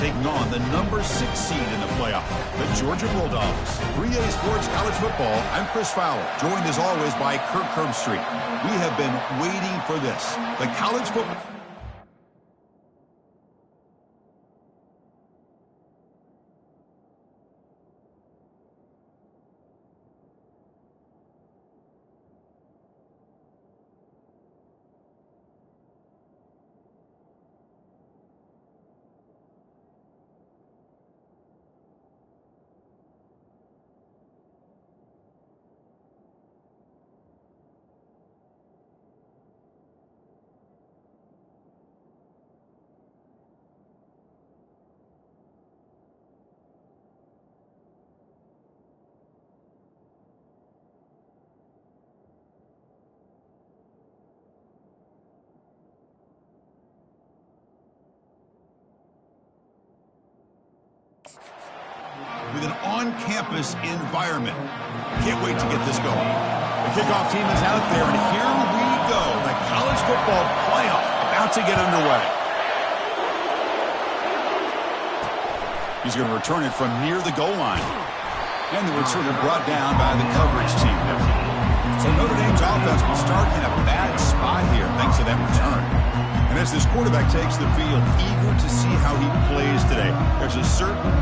taking on the number 6 seed in the playoff, the Georgia Bulldogs. 3A Sports College Football, I'm Chris Fowler, joined as always by Kirk Herbstreit. We have been waiting for this. The college football... with an on-campus environment. Can't wait to get this going. The kickoff team is out there, and here we go. The college football playoff about to get underway. He's going to return it from near the goal line. And the returner brought down by the coverage team there. So Notre Dame's offense will start in a bad spot here thanks to that return. And as this quarterback takes the field, eager to see how he plays today, there's a certain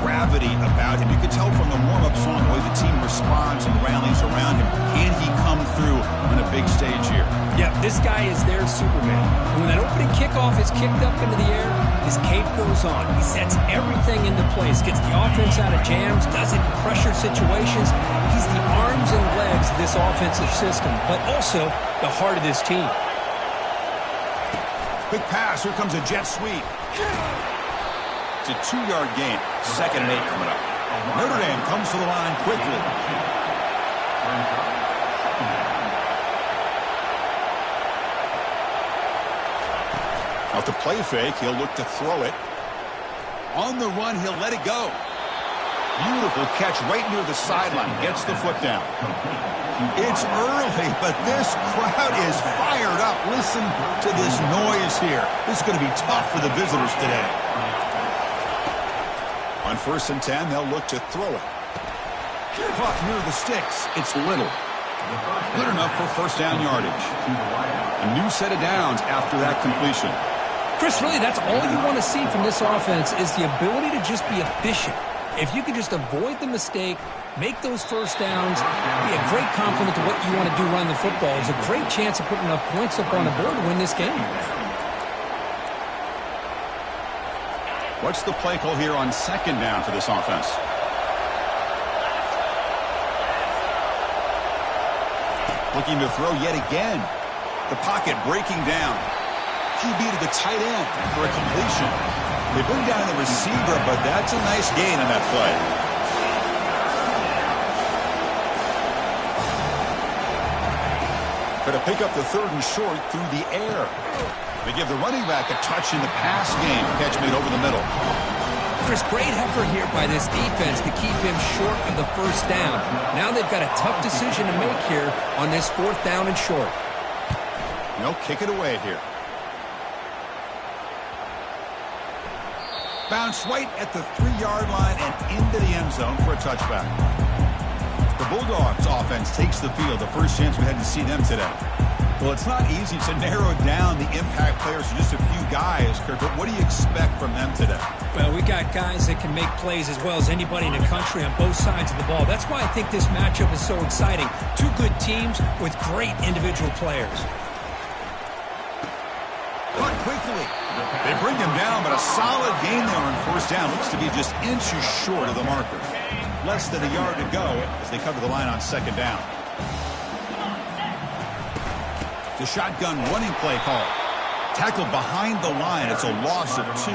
gravity about him. You can tell from the warm-up song the way the team responds and rallies around him. Can he come through on a big stage here? Yeah, this guy is their Superman. And when that opening kickoff is kicked up into the air, his cape goes on. He sets everything into place, gets the offense out of jams, does it in pressure situations. He's the arms and legs of this offensive system, but also the heart of this team. Quick pass. Here comes a jet sweep. It's a 2-yard gain. 2nd and 8 coming up. Notre Dame comes to the line quickly. Off the play fake, he'll look to throw it. On the run, he'll let it go. Beautiful catch right near the sideline. Gets the foot down. It's early, but this crowd is fired up. Listen to this noise here. This is going to be tough for the visitors today. On 1st and 10, they'll look to throw it. Caught near the sticks. It's Little. Good enough for 1st down yardage. A new set of downs after that completion. Chris, really, that's all you want to see from this offense is the ability to just be efficient. If you can just avoid the mistake, make those 1st downs, be a great compliment to what you want to do running the football. It's a great chance of putting enough points up on the board to win this game. What's the play call here on 2nd down for this offense? Looking to throw yet again. The pocket breaking down. QB to the tight end for a completion. They bring down the receiver, but that's a nice gain on that play. Going to pick up the 3rd and short through the air. They give the running back a touch in the pass game. Catch made over the middle. Chris, great effort here by this defense to keep him short of the 1st down. Now they've got a tough decision to make here on this 4th down and short. They'll kick it away here. Bounce right at the 3-yard line and into the end zone for a touchback. The Bulldogs offense takes the field. The first chance we had to see them today. Well, it's not easy to narrow down the impact players to just a few guys, Kirk, but what do you expect from them today? Well, we got guys that can make plays as well as anybody in the country on both sides of the ball. That's why I think this matchup is so exciting. 2 good teams with great individual players. But quickly. They bring him down, but a solid gain there on 1st down. Looks to be just inches short of the marker. Less than a yard to go as they cover the line on 2nd down. The shotgun running play call. Tackled behind the line. It's a loss of 2.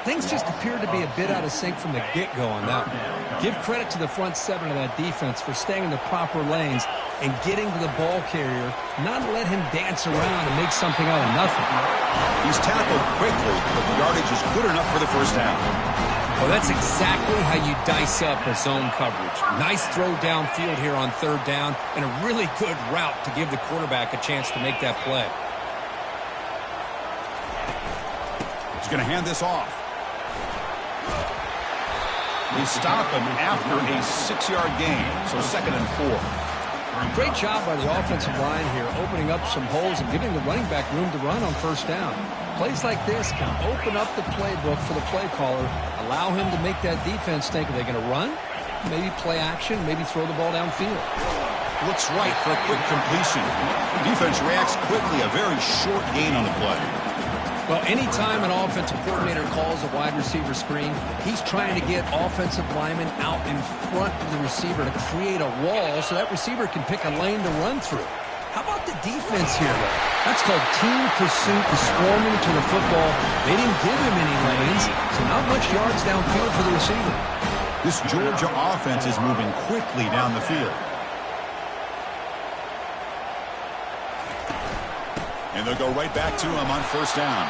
Things just appeared to be a bit out of sync from the get-go on that one. Give credit to the front 7 of that defense for staying in the proper lanes and getting to the ball carrier, not let him dance around and make something out of nothing. He's tackled quickly, but the yardage is good enough for the 1st down. Well, that's exactly how you dice up a zone coverage. Nice throw downfield here on 3rd down and a really good route to give the quarterback a chance to make that play. He's going to hand this off. They stop him after a 6-yard gain, so 2nd and 4. Great job by the offensive line here, opening up some holes and giving the running back room to run on 1st down. Plays like this can open up the playbook for the play caller, allow him to make that defense think, are they going to run? Maybe play action, maybe throw the ball downfield. Looks right for a quick completion. Defense reacts quickly, a very short gain on the play. Well, anytime an offensive coordinator calls a wide receiver screen, he's trying to get offensive linemen out in front of the receiver to create a wall so that receiver can pick a lane to run through. How about the defense here, though? That's called team pursuit and swarming to the football. They didn't give him any lanes, so not much yards downfield for the receiver. This Georgia offense is moving quickly down the field. And they'll go right back to him on 1st down.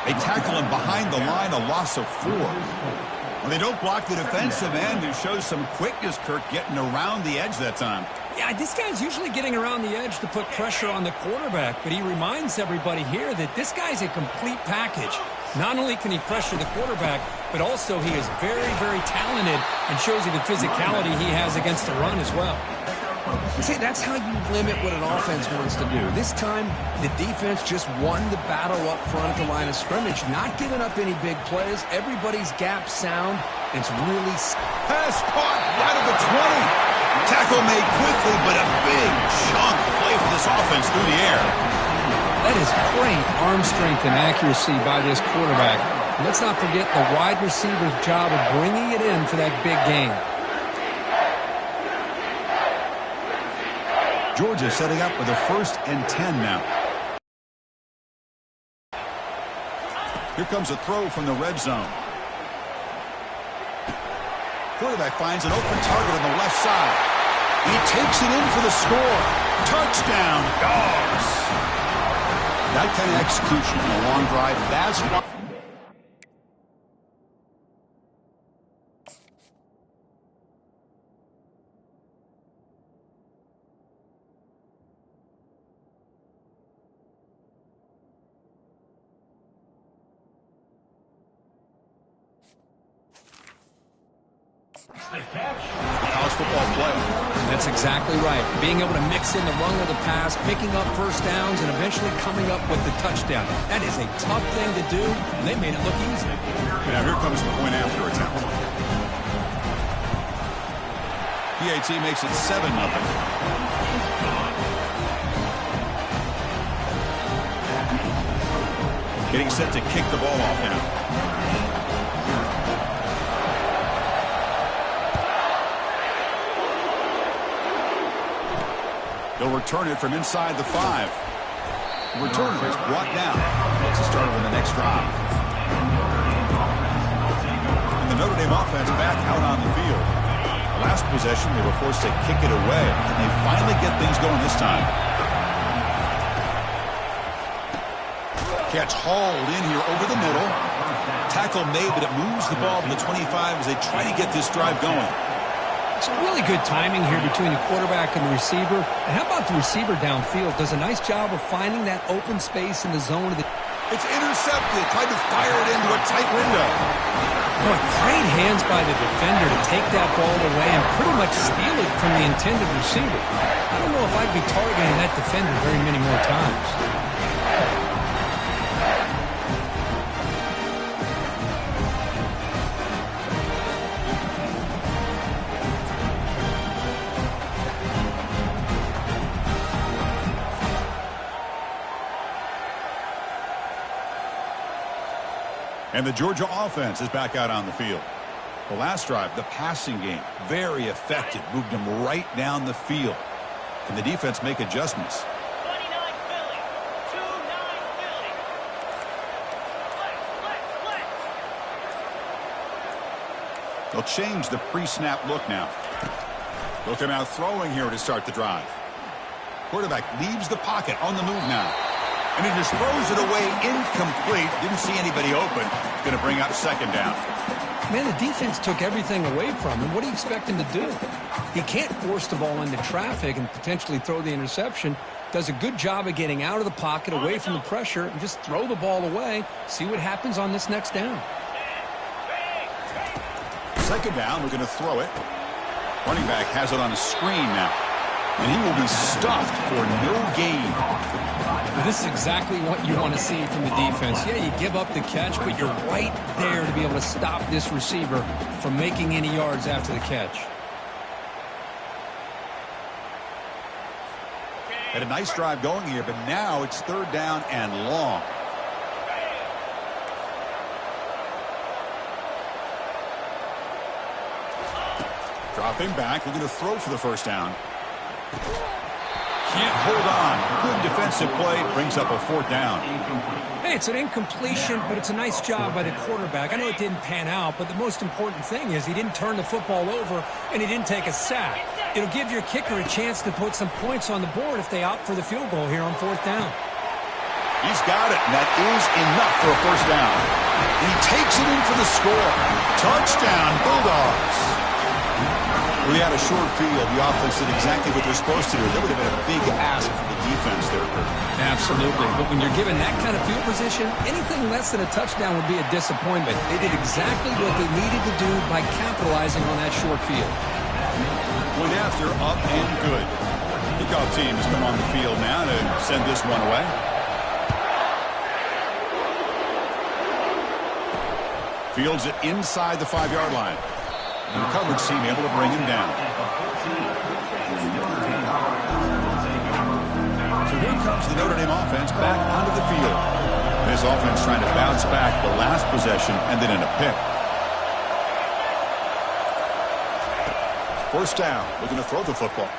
They tackle him behind the line, a loss of 4. When they don't block the defensive end, who shows some quickness, Kirk, getting around the edge that time. Yeah, this guy's usually getting around the edge to put pressure on the quarterback, but he reminds everybody here that this guy's a complete package. Not only can he pressure the quarterback, but also he is very, very talented and shows you the physicality he has against the run as well. See, that's how you limit what an offense wants to do. This time, the defense just won the battle up front at the line of scrimmage, not giving up any big plays. Everybody's gap sound. It's really... Pass caught right at the 20. Tackle made quickly, but a big chunk play for this offense through the air. That is great arm strength and accuracy by this quarterback. Let's not forget the wide receiver's job of bringing it in for that big gain. Georgia setting up with a 1st and 10 now. Here comes a throw from the red zone. Quarterback finds an open target on the left side. He takes it in for the score. Touchdown, Dawgs. That kind of execution in a long drive, that's what... College football play. That's exactly right. Being able to mix in the run of the pass, picking up 1st downs, and eventually coming up with the touchdown. That is a tough thing to do, and they made it look easy. Now here comes the point after attempt. PAT makes it 7-0. Getting set to kick the ball off now. They'll return it from inside the 5. The returner is brought down to start on the next drive. And the Notre Dame offense back out on the field. The last possession, they were forced to kick it away, and they finally get things going this time. Catch hauled in here over the middle. Tackle made, but it moves the ball to the 25 as they try to get this drive going. Some really good timing here between the quarterback and the receiver. And how about the receiver downfield? Does a nice job of finding that open space in the zone of the... It's intercepted. Tried to fire it into a tight window. Boy, great hands by the defender to take that ball away and pretty much steal it from the intended receiver. I don't know if I'd be targeting that defender very many more times. And the Georgia offense is back out on the field. The last drive, the passing game, very effective. Moved them right down the field. Can the defense make adjustments? 29 Philly. 2-9 Philly. They'll change the pre-snap look now. Looking out throwing here to start the drive. Quarterback leaves the pocket on the move now. And he just throws it away incomplete. Didn't see anybody open. Going to bring up 2nd down. Man, the defense took everything away from him. What do you expect him to do? He can't force the ball into traffic and potentially throw the interception. Does a good job of getting out of the pocket, away from the pressure, and just throw the ball away. See what happens on this next down. Second down, we're going to throw it. Running back has it on a screen now. And he will be stuffed for no gain. This is exactly what you want to see from the defense. Yeah, you give up the catch, but you're right there to be able to stop this receiver from making any yards after the catch. Had a nice drive going here, but now it's third down and long. Dropping back, we're going to throw for the first down. Can't hold on. Good defensive play, brings up a fourth down. Hey, it's an incompletion, but it's a nice job by the quarterback. I know it didn't pan out, but the most important thing is he didn't turn the football over and he didn't take a sack. It'll give your kicker a chance to put some points on the board if they opt for the field goal here on fourth down. He's got it, and that is enough for a first down. And he takes it in for the score. Touchdown, Bulldogs. We had a short field. The offense did exactly what they're supposed to do. That would have been a big ask for the defense there, Kurt. Absolutely. But when you're given that kind of field position, anything less than a touchdown would be a disappointment. They did exactly what they needed to do by capitalizing on that short field. Point after, up and good. Kickoff team has come on the field now to send this one away. Fields it inside the 5-yard line. And the coverage team able to bring him down. So here comes the Notre Dame offense back onto the field. This offense trying to bounce back the last possession and then in a pick. First down, looking to throw the football.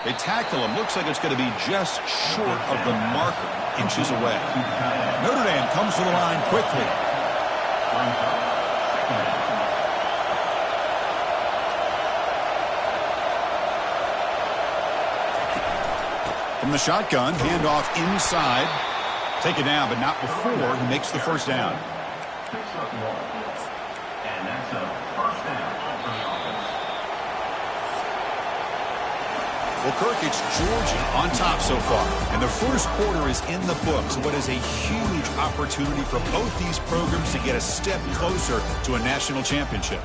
They tackle him. Looks like it's going to be just short of the marker, inches away. Notre Dame comes to the line quickly. From the shotgun, handoff inside. Take it down, but not before he makes the first down. Well, Kirk, it's Georgia on top so far. And the first quarter is in the books. What is a huge opportunity for both these programs to get a step closer to a national championship.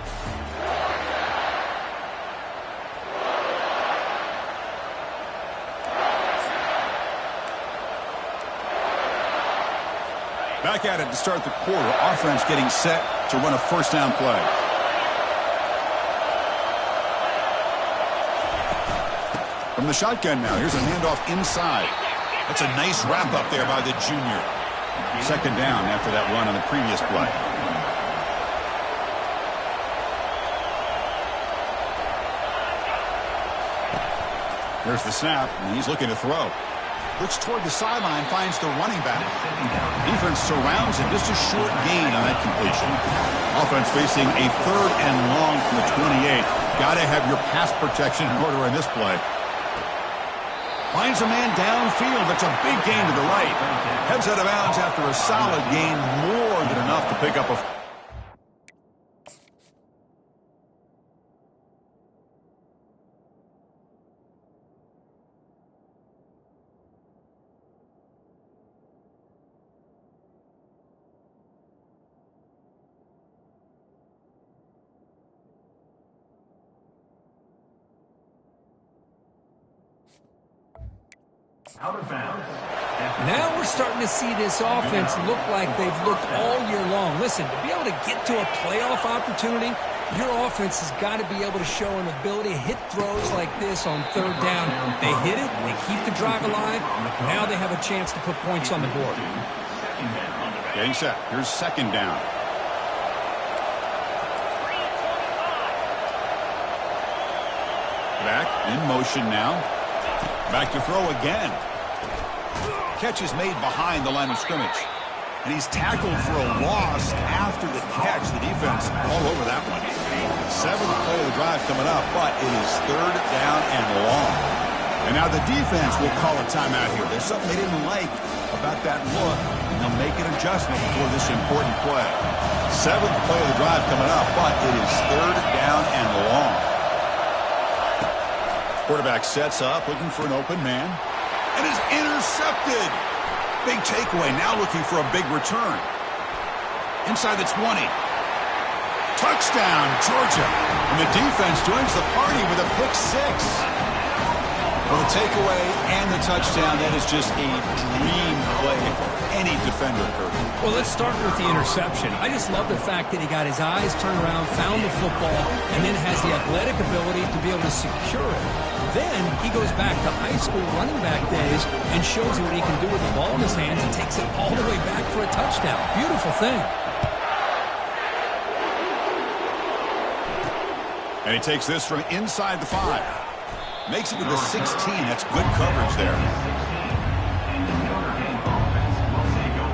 Back at it to start the quarter. Offense getting set to run a first down play. From the shotgun now. Here's a handoff inside. That's a nice wrap up there by the junior. Second down after that run on the previous play. Here's the snap, and he's looking to throw. Looks toward the sideline, finds the running back. Defense surrounds him. Just a short gain on that completion. Offense facing a third and long from the 28. Got to have your pass protection in order in this play. Finds a man downfield. That's a big gain to the right. Heads out of bounds after a solid gain, more than enough to pick up a... Now we're starting to see this offense look like they've looked all year long. Listen, to be able to get to a playoff opportunity, your offense has got to be able to show an ability to hit throws like this on third down. They hit it, they keep the drive alive. Now they have a chance to put points on the board. Getting set. Here's second down. Back in motion now. Back to throw again. Catch is made behind the line of scrimmage. And he's tackled for a loss after the catch. The defense all over that one. Seventh play of the drive coming up, but it is third down and long. And now the defense will call a timeout here. There's something they didn't like about that look, and they'll make an adjustment for this important play. Seventh play of the drive coming up, but it is third down and long. Quarterback sets up, looking for an open man, and is intercepted. Big takeaway, now looking for a big return. Inside the 20. Touchdown, Georgia. And the defense joins the party with a pick six. Well, the takeaway and the touchdown, that is just a dream play for any defender, Kurt. Well, let's start with the interception. I just love the fact that he got his eyes turned around, found the football, and then has the athletic ability to be able to secure it. Then he goes back to high school running back days and shows you what he can do with the ball in his hands and takes it all the way back for a touchdown. Beautiful thing. And he takes this from inside the 5. Makes it to the 16. That's good coverage there.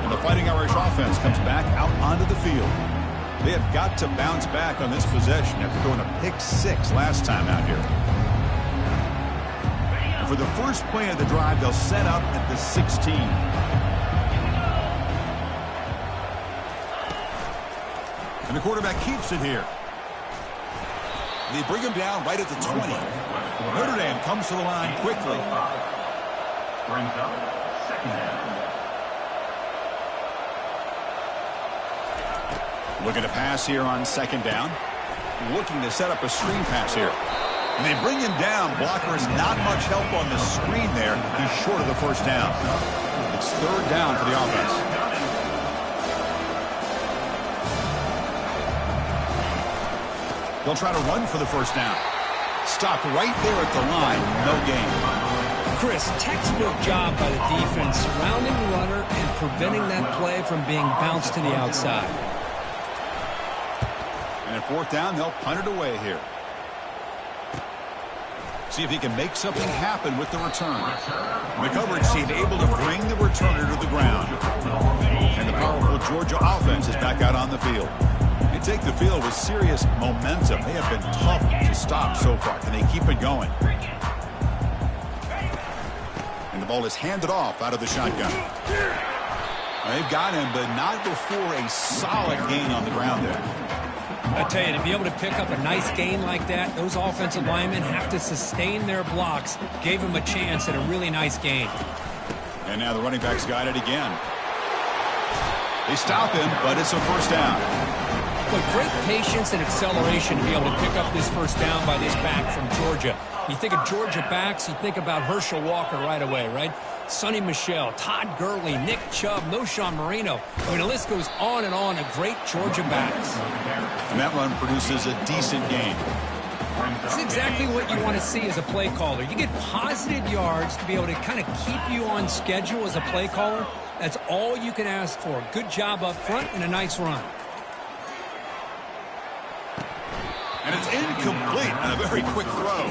And the Fighting Irish offense comes back out onto the field. They have got to bounce back on this possession after throwing a pick six last time out here. And for the first play of the drive, they'll set up at the 16. And the quarterback keeps it here. They bring him down right at the 20. Notre Dame comes to the line quickly. Brings up second down. Looking to pass here on second down. Looking to set up a screen pass here. And they bring him down. Blockers not much help on the screen there. He's short of the first down. It's third down for the offense. They'll try to run for the first down. Stopped right there at the line. No gain. Chris, textbook job by the defense surrounding the runner and preventing that play from being bounced to the outside. And at fourth down, they'll punt it away here. See if he can make something happen with the return. The coverage team able to bring the returner to the ground. And the powerful Georgia offense is back out on the field. They take the field with serious momentum. They have been tough to stop so far. Can they keep it going? And the ball is handed off out of the shotgun. They've got him, but not before a solid gain on the ground there. I tell you, to be able to pick up a nice gain like that, those offensive linemen have to sustain their blocks. Gave him a chance at a really nice gain. And now the running back's got it again. They stop him, but it's a first down. But great patience and acceleration to be able to pick up this first down by this back from Georgia. You think of Georgia backs, you think about Herschel Walker right away, right? Sonny Michel, Todd Gurley, Nick Chubb, Noshawn Marino. I mean, the list goes on and on of great Georgia backs. And that run produces a decent gain. It's exactly what you want to see as a play caller. You get positive yards to be able to kind of keep you on schedule as a play caller. That's all you can ask for. Good job up front and a nice run. And it's incomplete on a very quick throw.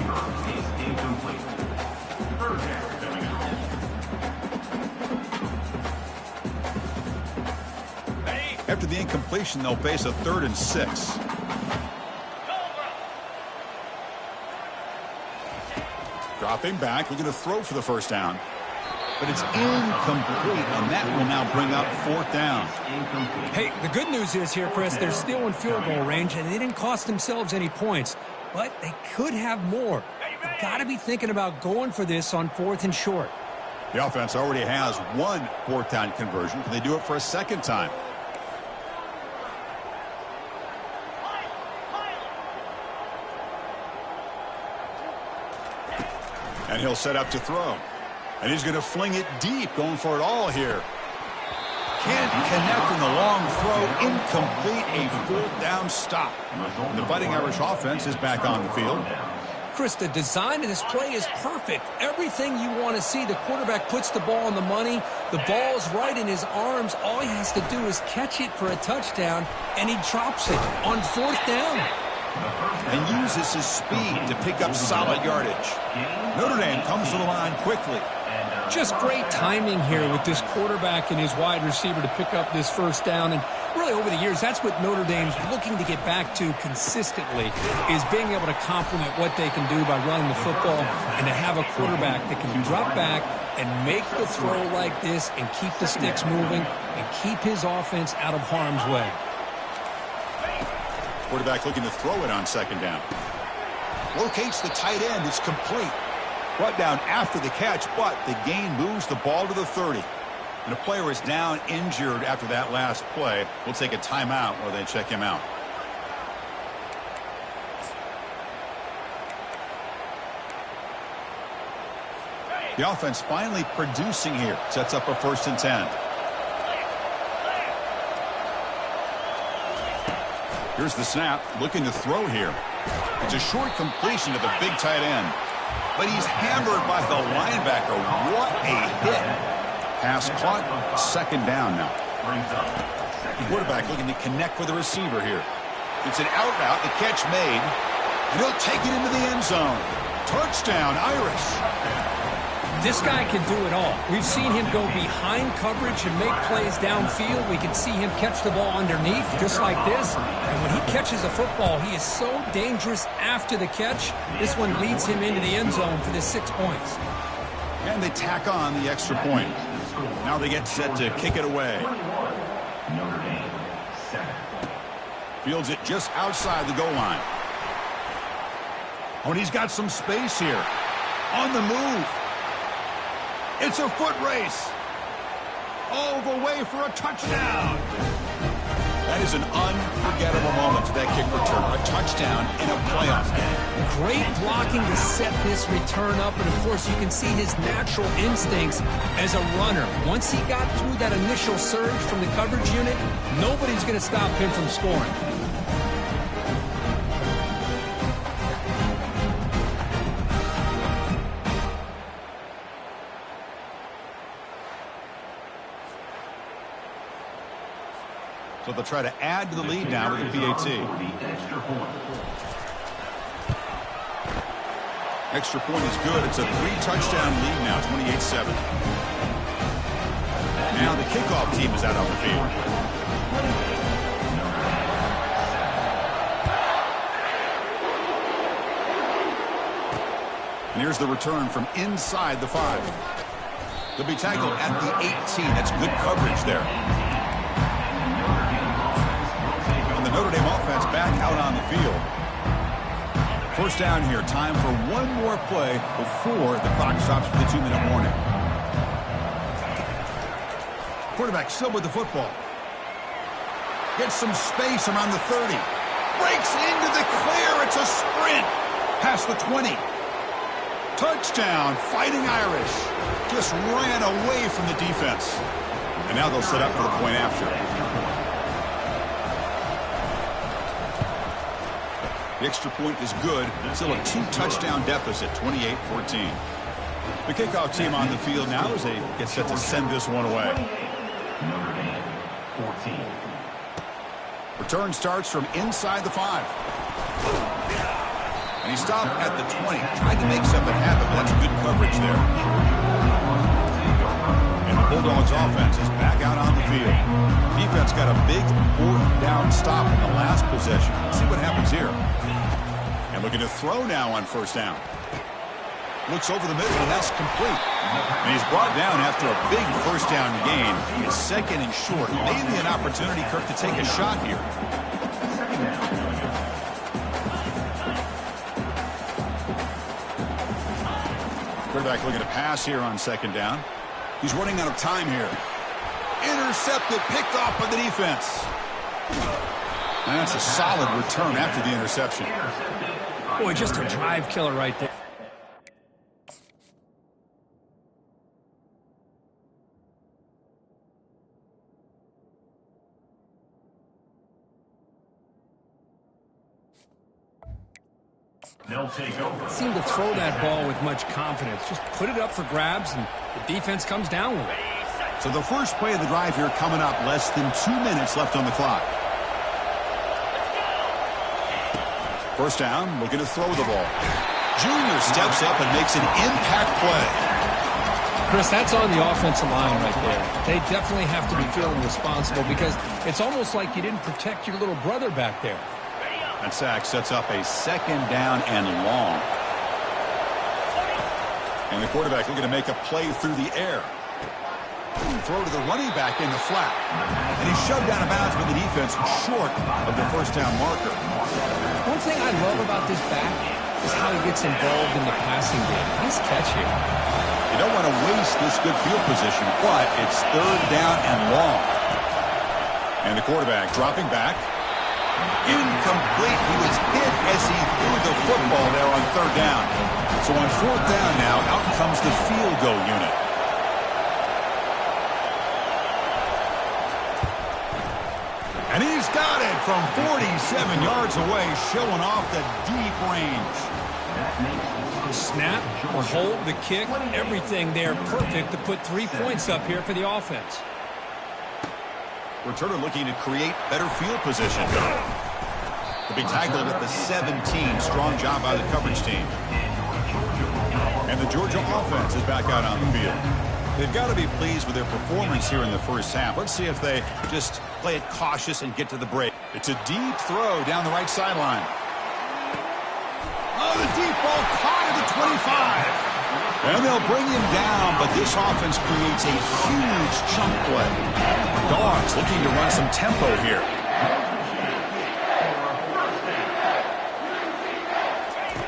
After the incompletion, they'll face a 3rd and 6. Dropping back, looking to throw for the first down. But it's incomplete, and that will now bring up 4th down. Hey, the good news is here, Chris, they're still in field goal range, and they didn't cost themselves any points. But they could have more. You've got to be thinking about going for this on 4th and short. The offense already has one 4th down conversion. Can they do it for a second time? And he'll set up to throw. And he's going to fling it deep, going for it all here. Can't connect in the long throw. Incomplete, a 4th down stop. The Fighting Irish offense is back on the field. Chris, the design of this play is perfect. Everything you want to see. The quarterback puts the ball on the money. The ball's right in his arms. All he has to do is catch it for a touchdown, and he drops it on 4th down. And uses his speed to pick up solid yardage. Notre Dame comes to the line quickly. Just great timing here with this quarterback and his wide receiver to pick up this first down. And really over the years, that's what Notre Dame's looking to get back to consistently, is being able to complement what they can do by running the football and to have a quarterback that can drop back and make the throw like this and keep the sticks moving and keep his offense out of harm's way. Quarterback looking to throw it on second down. Locates the tight end. It's complete. Brought down after the catch, but the gain moves the ball to the 30. And a player is down injured after that last play. We'll take a timeout while they check him out. The offense finally producing here. Sets up a 1st and 10. Here's the snap. Looking to throw here. It's a short completion to the big tight end. But he's hammered by the linebacker. What a hit. Pass caught. 2nd down now. Quarterback looking to connect with the receiver here. It's an out route. The catch made. And he'll take it into the end zone. Touchdown, Irish. This guy can do it all. We've seen him go behind coverage and make plays downfield. We can see him catch the ball underneath, just like this. And when he catches a football, he is so dangerous after the catch. This one leads him into the end zone for the 6 points. And they tack on the extra point. Now they get set to kick it away. Fields it just outside the goal line. Oh, and he's got some space here. On the move. It's a foot race. All the way for a touchdown. That is an unforgettable moment to that kick return. A touchdown in a playoff game. Great blocking to set this return up. And, of course, you can see his natural instincts as a runner. Once he got through that initial surge from the coverage unit, nobody's going to stop him from scoring. So they'll try to add to the lead now with the PAT. Extra point is good. It's a 3-touchdown lead now, 28-7. Now the kickoff team is out on the field. And here's the return from inside the 5. They'll be tackled at the 18. That's good coverage there. Notre Dame offense back out on the field. 1st down here. Time for one more play before the clock stops for the 2-minute warning. Quarterback still with the football. Gets some space around the 30. Breaks into the clear. It's a sprint. Past the 20. Touchdown, Fighting Irish. Just ran away from the defense. And now they'll set up for the point after. The extra point is good. Still a 2-touchdown deficit, 28-14. The kickoff team on the field now as they get set to send this one away. Notre Dame, 14. Return starts from inside the 5. And he stopped at the 20. Tried to make something happen, but that's good coverage there. And the Bulldogs offense is back out on the field. Defense got a big 4th down stop in the last possession. Let's see what happens here. And looking to throw now on 1st down. Looks over the middle, and that's complete. And he's brought down after a big 1st down gain. It's 2nd and short. Maybe an opportunity, Kirk, to take a shot here. Quarterback looking to pass here on 2nd down. He's running out of time here. Intercepted, picked off by the defense. And that's a solid return after the interception. Boy, just a drive killer right there. They'll take over. Seem to throw that ball with much confidence. Just put it up for grabs, and the defense comes down with it. So the first play of the drive here coming up. Less than 2 minutes left on the clock. 1st down, looking to throw the ball. Junior steps up and makes an impact play. Chris, that's on the offensive line right there. They definitely have to be feeling responsible because it's almost like you didn't protect your little brother back there. That sack sets up a 2nd down and long. And the quarterback looking to make a play through the air. Throw to the running back in the flat. And he's shoved out of bounds by the defense short of the 1st down marker. One thing I love about this back is how he gets involved in the passing game. Nice catch here. You don't want to waste this good field position, but it's 3rd down and long. And the quarterback dropping back. Incomplete. He was hit as he threw the football there on 3rd down. So on fourth down now, out comes the field goal unit. And he's got it from 47 yards away, showing off the deep range. Snap, hold, the kick, everything there perfect to put 3 points up here for the offense. Returner looking to create better field position. To be tackled at the 17. Strong job by the coverage team. And the Georgia offense is back out on the field. They've got to be pleased with their performance here in the first half. Let's see if they just play it cautious and get to the break. It's a deep throw down the right sideline. Oh, the deep ball caught at the 25. And they'll bring him down, but this offense creates a huge chunk play. Dawgs looking to run some tempo here.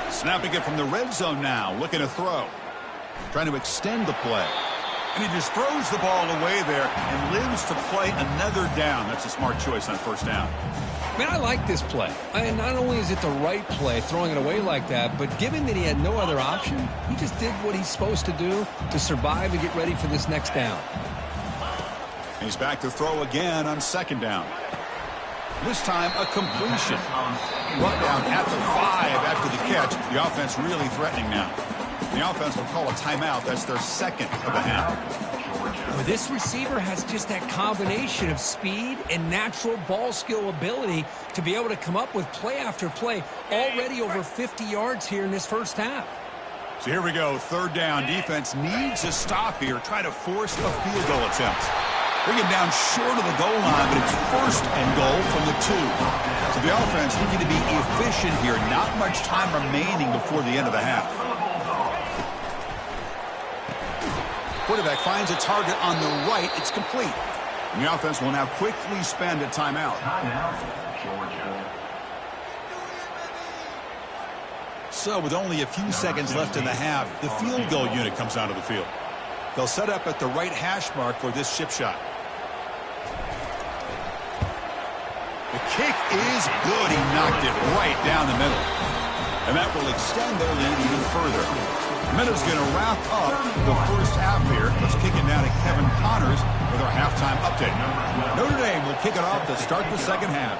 Snapping it from the red zone now, looking to throw. Trying to extend the play. And he just throws the ball away there and lives to play another down. That's a smart choice on first down. Man, I like this play. Not only is it the right play, throwing it away like that, but given that he had no other option, he just did what he's supposed to do to survive and get ready for this next down. And he's back to throw again on second down. This time, a completion. Run down at the 5 after the catch. The offense really threatening now. The offense will call a timeout. That's their second of the half. Well, this receiver has just that combination of speed and natural ball skill ability to be able to come up with play after play. Already over 50 yards here in this first half. So here we go. Third down. Defense needs a stop here. Try to force a field goal attempt. Bring him down short of the goal line, but it's first and goal from the 2. So the offense looking to be efficient here. Not much time remaining before the end of the half. Quarterback finds a target on the right. It's complete. And the offense will now quickly spend a timeout. So with only a few seconds left in the half, the field goal unit comes onto the field. They'll set up at the right hash mark for this chip shot. The kick is good. He knocked it right down the middle. And that will extend their lead even further. Minutes going to wrap up the first half here. Let's kick it now to Kevin Connors with our halftime update. Notre Dame will kick it off to start the second half.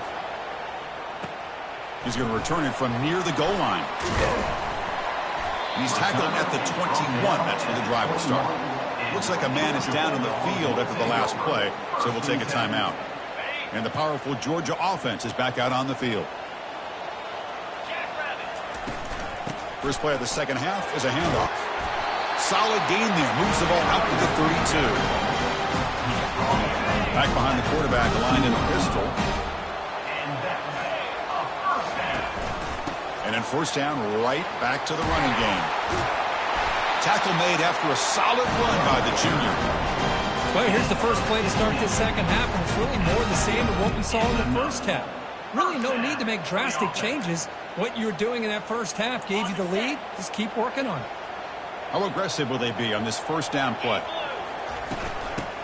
He's going to return it from near the goal line. He's tackled at the 21. That's where the drive will start. Looks like a man is down on the field after the last play, so we'll take a timeout. And the powerful Georgia offense is back out on the field. First play of the second half is a handoff. Solid gain there. Moves the ball out to the 32. Back behind the quarterback, lined in a pistol. And then first down, right back to the running game. Tackle made after a solid run by the junior. Well, here's the first play to start this second half, and it's really more the same of what we saw in the first half. Really no need to make drastic changes. What you were doing in that first half gave you the lead. Just keep working on it. How aggressive will they be on this first down play?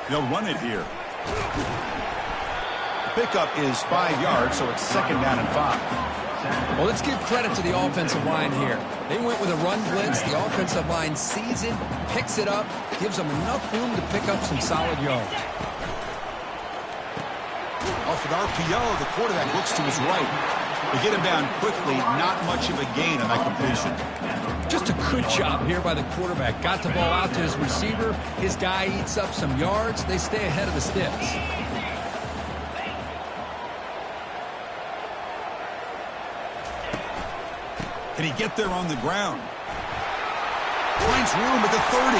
They'll run it here. The pickup is 5 yards, so it's second down and 5. Well, let's give credit to the offensive line here. They went with a run blitz. The offensive line sees it, picks it up, gives them enough room to pick up some solid yards. Off an RPO, the quarterback looks to his right. They get him down quickly, not much of a gain on that completion. Just a good job here by the quarterback. Got the ball out to his receiver. His guy eats up some yards. They stay ahead of the sticks. Can he get there on the ground? Finds room at the 30.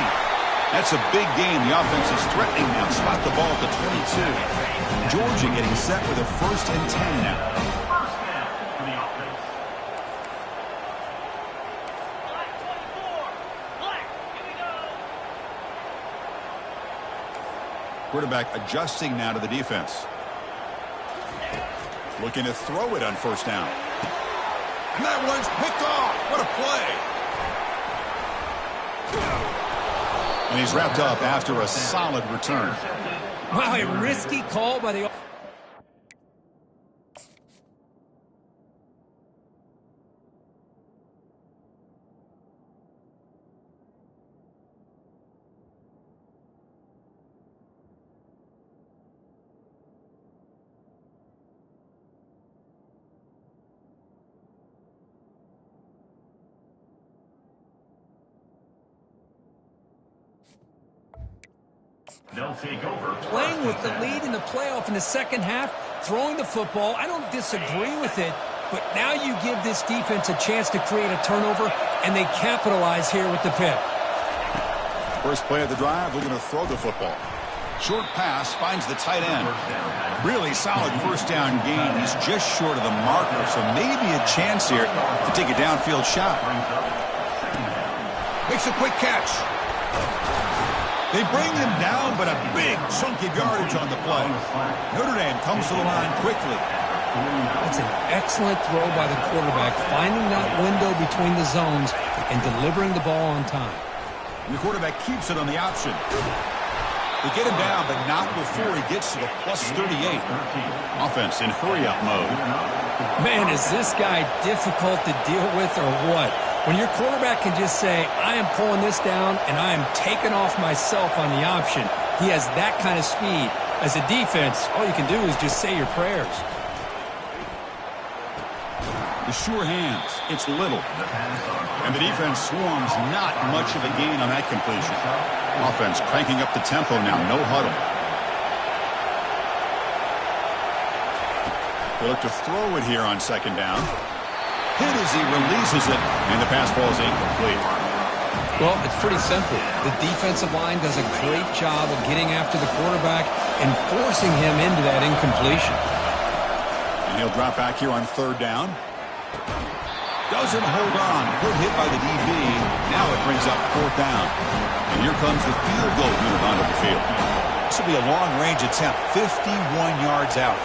That's a big gain. The offense is threatening now. Spot the ball at the 22. Georgia getting set with a 1st and 10 now. Quarterback adjusting now to the defense. Looking to throw it on first down. And that one's picked off. What a play. And he's wrapped up after a solid return. Wow, a risky call by the... They'll take over. Playing with the lead in the playoff in the second half, throwing the football, I don't disagree with it, but now you give this defense a chance to create a turnover, and they capitalize here with the pick. First play of the drive, looking to throw the football. Short pass finds the tight end. Really solid first down gain. He's just short of the marker, so maybe a chance here to take a downfield shot. Makes a quick catch. They bring him down, but a big chunk of yardage on the play. Notre Dame comes to the line quickly. It's an excellent throw by the quarterback, finding that window between the zones and delivering the ball on time. And the quarterback keeps it on the option. They get him down, but not before he gets to the plus 38. Offense in hurry-up mode. Man, is this guy difficult to deal with or what? When your quarterback can just say, I am pulling this down and I am taking off myself on the option. He has that kind of speed. As a defense, all you can do is just say your prayers. The sure hands. It's little. And the defense swarms not much of a gain on that completion. Offense cranking up the tempo now. No huddle. They look to throw it here on second down. Hit as he releases it, and the pass ball is incomplete. Well, it's pretty simple. The defensive line does a great job of getting after the quarterback and forcing him into that incompletion. And he'll drop back here on third down. Doesn't hold on. Good hit by the DB. Now it brings up fourth down. And here comes the field goal unit onto the field. This will be a long-range attempt, 51 yards out.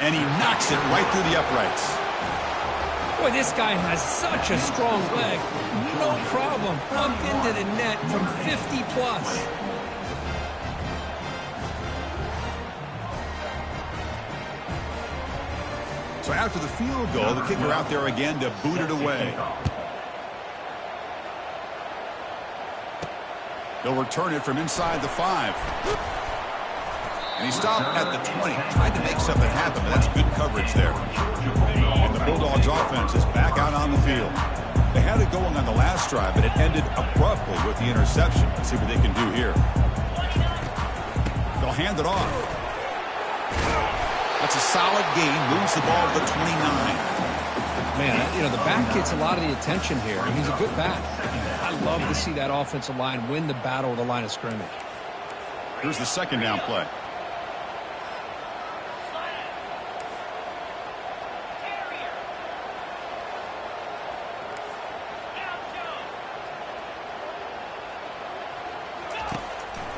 And he knocks it right through the uprights. Boy, this guy has such a strong leg. No problem. Bumped into the net from 50 plus. So after the field goal, the kicker out there again to boot it away. They'll return it from inside the 5. And he stopped at the 20. Tried to make something happen, but that's good coverage there. And the Bulldogs offense is back out on the field. They had it going on the last drive, but it ended abruptly with the interception. Let's see what they can do here. They'll hand it off. That's a solid gain. Moves the ball to the 29. Man, the back gets a lot of the attention here. And he's a good back. I love to see that offensive line win the battle at the line of scrimmage. Here's the second down play.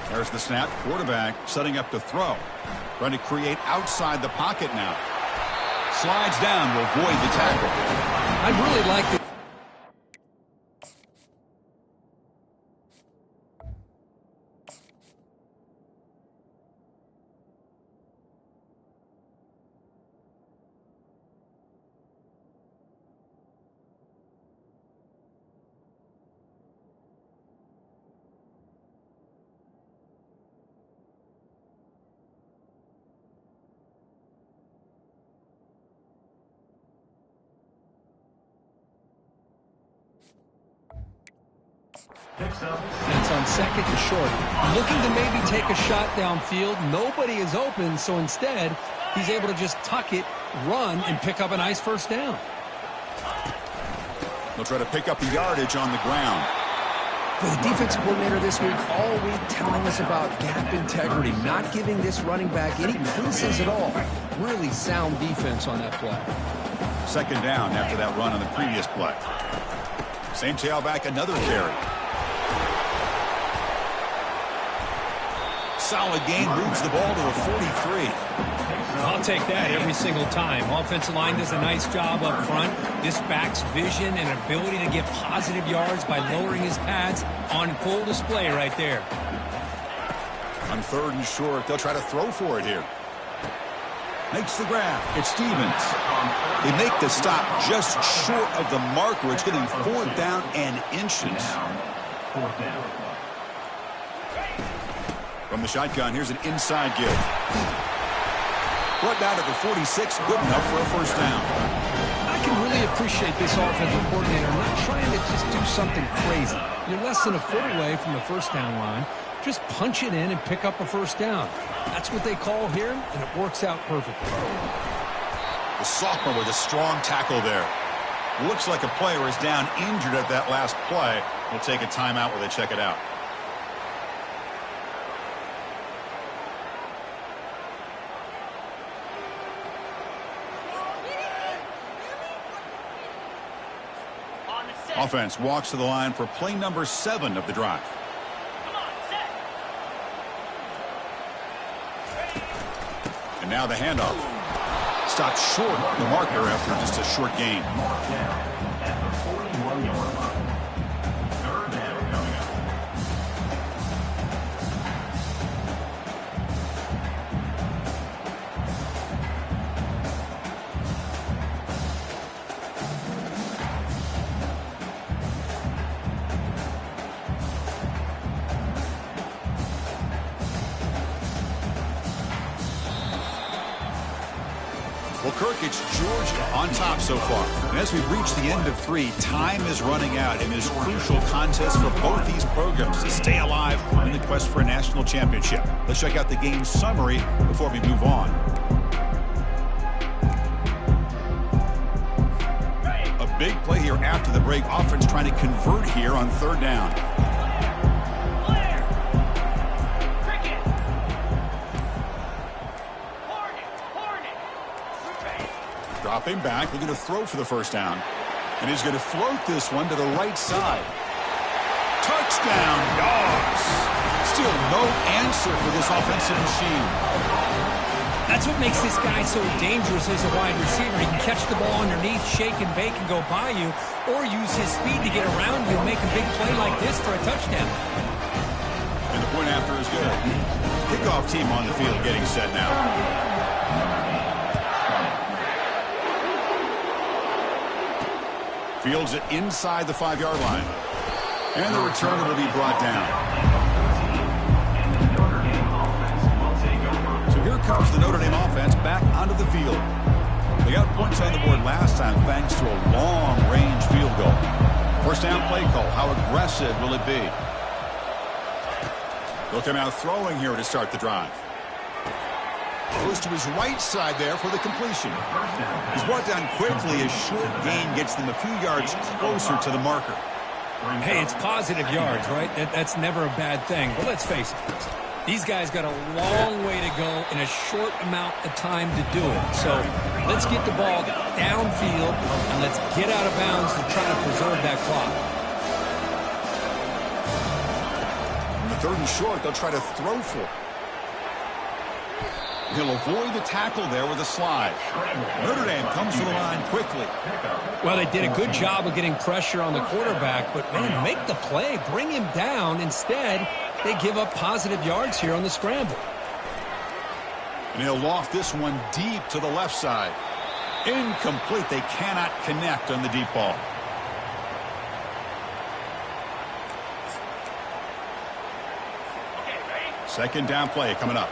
There's the snap. Quarterback setting up to throw. Trying to create outside the pocket now. Slides down to avoid the tackle. I'd really like to. It's on second and short. Looking to maybe take a shot downfield. Nobody is open, so instead, he's able to just tuck it, run, and pick up a nice first down. They'll try to pick up the yardage on the ground. For the defensive coordinator this week, all week telling us about gap integrity, not giving this running back any creases at all. Really sound defense on that play. Second down after that run on the previous play. Same tailback, another carry. Solid gain, moves the ball to the 43. I'll take that every single time. Offensive line does a nice job up front. This back's vision and ability to get positive yards by lowering his pads on full display right there. On third and short, they'll try to throw for it here. Makes the grab. It's Stevens. They make the stop just short of the marker. It's going to be fourth down and inches. From the shotgun, here's an inside give. Brought down to the 46, good enough for a first down. I can really appreciate this offensive coordinator not trying to just do something crazy. You're less than a foot away from the first down line. Just punch it in and pick up a first down. That's what they call here, and it works out perfectly. The sophomore with a strong tackle there. Looks like a player is down injured at that last play. We'll take a timeout while they check it out. Offense walks to the line for play number 7 of the drive. And now the handoff. Stopped short of the marker after just a short gain. At the 41-yard line. Third down coming up. Well, Kirk, it's Georgia on top so far. And as we reach the end of 3, time is running out in this crucial contest for both these programs to stay alive in the quest for a national championship. Let's check out the game summary before we move on. A big play here after the break. Offense trying to convert here on third down. Dropping back, looking to throw for the first down. And he's going to float this one to the right side. Touchdown, Dawgs. Still no answer for this offensive machine. That's what makes this guy so dangerous as a wide receiver. He can catch the ball underneath, shake and bake, and go by you, or use his speed to get around you and make a big play like this for a touchdown. And the point after is good. Kickoff team on the field getting set now. Fields it inside the 5-yard line. And the return will be brought down. So here comes the Notre Dame offense back onto the field. They got points on the board last time thanks to a long-range field goal. First down play call. How aggressive will it be? They'll come out throwing here to start the drive. Goes to his right side there for the completion. He's brought down quickly. A short gain gets them a few yards closer to the marker. Hey, it's positive yards, right? That's never a bad thing. But let's face it, these guys got a long way to go in a short amount of time to do it. So let's get the ball downfield and let's get out of bounds to try to preserve that clock. On the 3rd and short, they'll try to throw for it. He'll avoid the tackle there with a slide. Notre Dame comes to the line quickly. Well, they did a good job of getting pressure on the quarterback, but, man, make the play. Bring him down. Instead, they give up positive yards here on the scramble. And he'll loft this one deep to the left side. Incomplete. They cannot connect on the deep ball. Second down play coming up.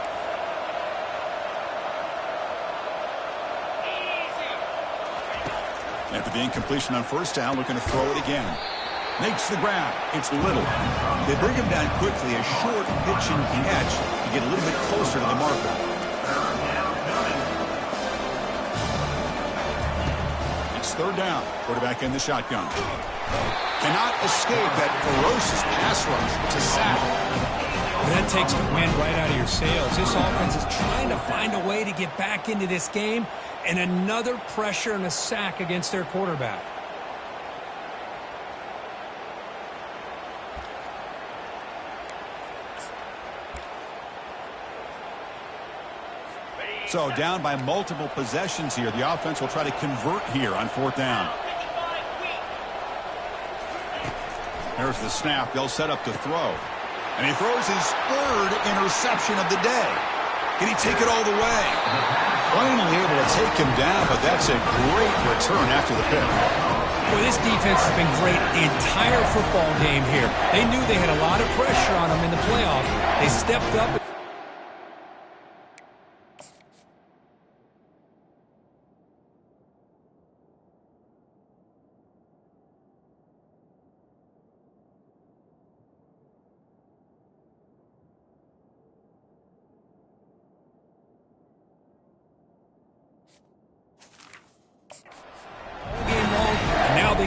After the incompletion on first down, looking to throw it again. Makes the grab. It's Little. They bring him down quickly. A short pitch and catch to get a little bit closer to the marker. It's third down. Quarterback in the shotgun. Cannot escape that ferocious pass rush. It's a sack. That takes the wind right out of your sails. This offense is trying to find a way to get back into this game, and another pressure and a sack against their quarterback. So down by multiple possessions here. The offense will try to convert here on fourth down. There's the snap. They'll set up to throw. And he throws his 3rd interception of the day. Can he take it all the way? Finally able to take him down, but that's a great return after the pick. Well, this defense has been great the entire football game here. They knew they had a lot of pressure on them in the playoff. They stepped up.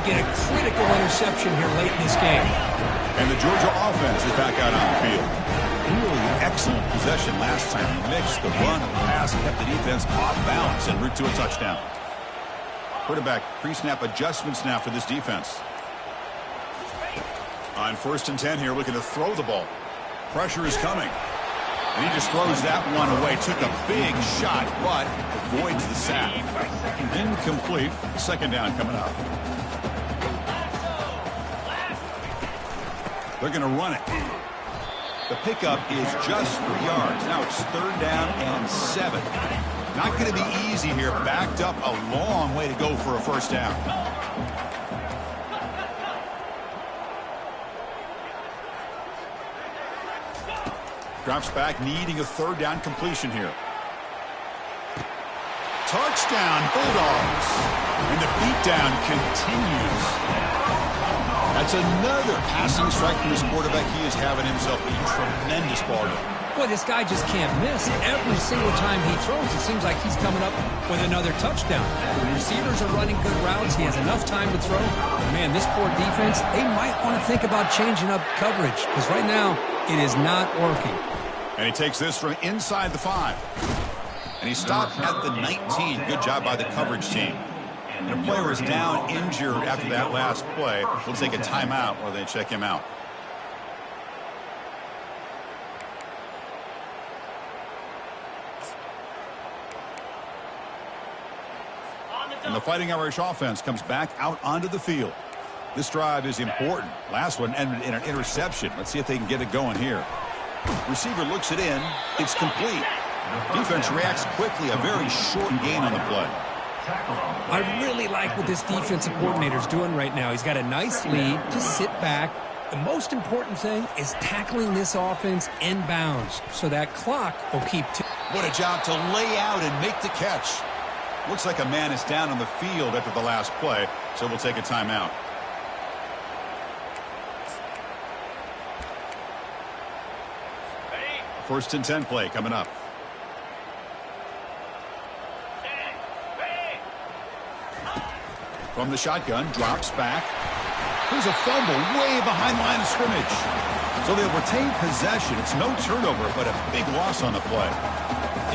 get a critical interception here late in this game. And the Georgia offense is back out on the field. Really excellent possession last time. He mixed the run and the pass and kept the defense off balance en route to a touchdown. Quarterback pre-snap adjustments now for this defense. On 1st and 10 here, looking to throw the ball. Pressure is coming. And he just throws that one away. Took a big shot, but avoids the sack. Incomplete. 2nd down coming up. They're going to run it. The pickup is just 3 yards. Now it's 3rd down and 7. Not going to be easy here. Backed up a long way to go for a 1st down. Drops back, needing a 3rd down completion here. Touchdown, Bulldogs. And the beatdown continues. That's another passing strike from his quarterback. He is having himself a tremendous ball game. Boy, this guy just can't miss. Every single time he throws, it seems like he's coming up with another touchdown. The receivers are running good routes. He has enough time to throw. Man, this poor defense, they might want to think about changing up coverage because right now it is not working. And he takes this from inside the 5. And he stopped at the 19. Good job by the coverage team. And a player is down injured after that last play. We'll take a timeout while they check him out. And the Fighting Irish offense comes back out onto the field. This drive is important. Last one ended in an interception. Let's see if they can get it going here. Receiver looks it in. It's complete. Defense reacts quickly. A very short gain on the play. I really like what this defensive coordinator is doing right now. He's got a nice lead. Just sit back. The most important thing is tackling this offense inbounds so that clock will keep. What a job to lay out and make the catch. Looks like a man is down on the field after the last play, so we'll take a timeout. First and 10 play coming up. From the shotgun, drops back. There's a fumble way behind the line of scrimmage. So they'll retain possession. It's no turnover, but a big loss on the play.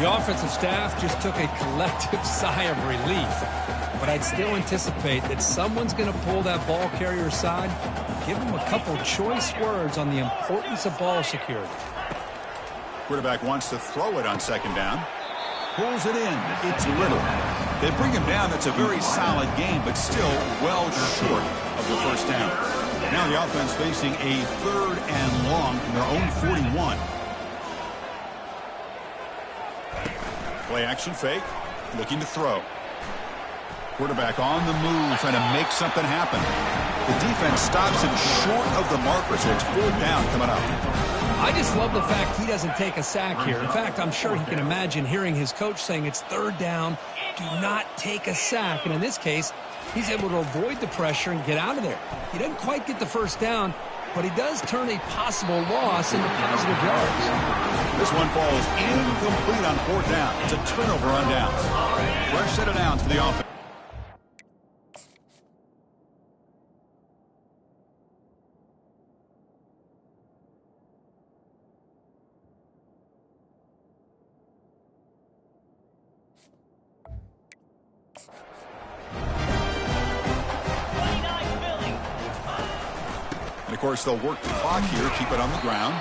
The offensive staff just took a collective sigh of relief. But I'd still anticipate that someone's going to pull that ball carrier aside, give him a couple choice words on the importance of ball security. Quarterback wants to throw it on 2nd down. Pulls it in. It's little. They bring him down. That's a very solid game, but still well short of the 1st down. Now the offense facing a 3rd and long from their own 41. Play action fake. Looking to throw. Quarterback on the move, trying to make something happen. The defense stops him short of the marker, so it's 4th down coming up. I just love the fact he doesn't take a sack here. In fact, I'm sure he can imagine hearing his coach saying it's 3rd down, do not take a sack. And in this case, he's able to avoid the pressure and get out of there. He doesn't quite get the 1st down, but he does turn a possible loss into positive yards. This one falls incomplete on 4th down. It's a turnover on downs. Fresh set of downs for the offense. Of course, they'll work the clock here, keep it on the ground.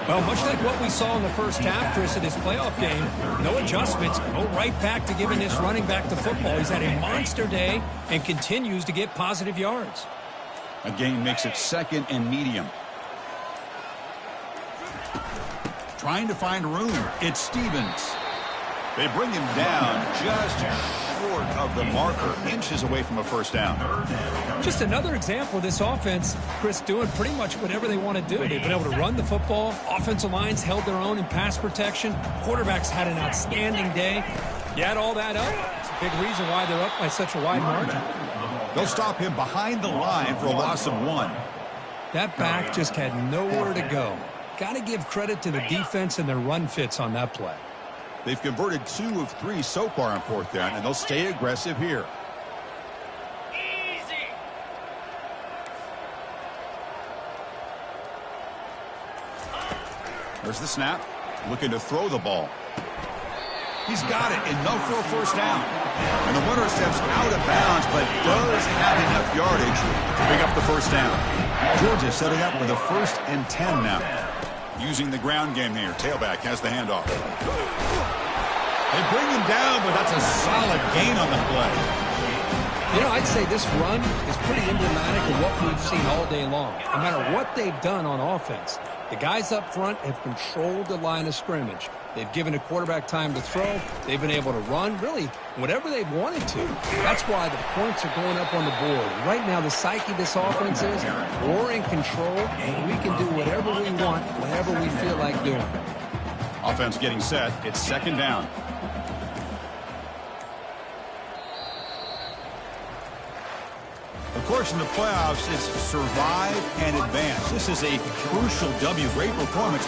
Well, much like what we saw in the first half, Chris, of this playoff game, no adjustments, go right back to giving this running back the football. He's had a monster day and continues to get positive yards. A gain makes it 2nd and medium. Trying to find room. It's Stevens. They bring him down just short of the marker, inches away from a 1st down. Just another example of this offense, Chris, doing pretty much whatever they want to do. They've been able to run the football. Offensive lines held their own in pass protection. Quarterbacks had an outstanding day. You add all that up, it's a big reason why they're up by such a wide margin. They'll stop him behind the line for a loss of 1. That back just had nowhere to go. Got to give credit to the defense and their run fits on that play. They've converted 2 of 3 so far on 4th down, and they'll stay aggressive here. There's the snap. Looking to throw the ball. He's got it. Enough for a first down. And the runner steps out of bounds, but does have enough yardage to pick up the first down. Georgia setting up with a 1st and 10 now. Using the ground game here. Tailback has the handoff. They bring him down, but that's a solid gain on the play. You know, I'd say this run is pretty emblematic of what we've seen all day long. No matter what they've done on offense, the guys up front have controlled the line of scrimmage. They've given the quarterback time to throw. They've been able to run, really, whatever they've wanted to. That's why the points are going up on the board. Right now, the psyche of this offense is we're in control, and we can do whatever we want, whatever we feel like doing. Offense getting set. It's 2nd down. Of course, in the playoffs, it's survive and advance. This is a crucial W. Great performance.